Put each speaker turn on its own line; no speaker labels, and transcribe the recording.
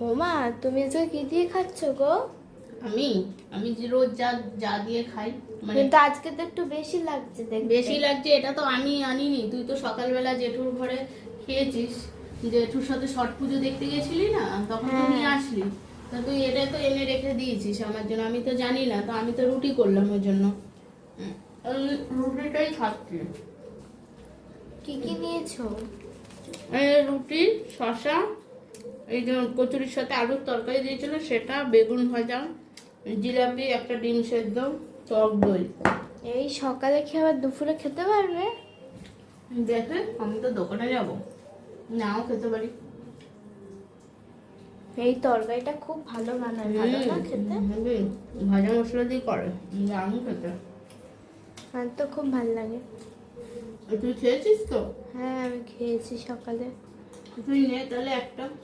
ওমা, তুমি আজকে কি দিয়ে খাচ্ছ গো?
আমি আমি যে রোজ যা যা দিয়ে খাই, মানে
কিন্তু আজকে তো একটু বেশি লাগছে দেখতে।
বেশি লাগছে। এটা তো আমি আনিনি, তুই তো সকালবেলা জেঠুর ঘরে খেয়েছিস। জেঠুর সাথে ছট পুজো দেখতে গেছিলি না, তখন তো
হ্যাঁ।
নিয়ে আসলি। তা তুই এটা তো এনে রেখে দিয়েছিস আমার জন্য, আমি তো জানি না। তো আমি তো রুটি করলাম ওই জন্য। আমি রুটিটাই খাচ্ছি।
কি কি নিয়েছো?
এই রুটি, শসা, এই যে কচুরির সাথে আলুর তরকারি দিয়েছিল সেটা, বেগুন ভাজা, জিলাপি, একটা ডিম সেদ্ধ, টক দই।
এই সকালে খেয়ে আবার দুপুরে খেতে পারবে?
দেখে আমি তো দোকানে যাব, নাও খেতে পারি।
এই তরকারিটা খুব ভালো বানায়, ভালো না খেতে?
ভাজা মশলা দিয়ে করে, দারুণ খেতে।
আমার তো খুব ভালো লাগে।
তুই খেয়েছিস তো?
হ্যাঁ, আমি খেয়েছি সকালে।
তুই নে তাহলে একটা।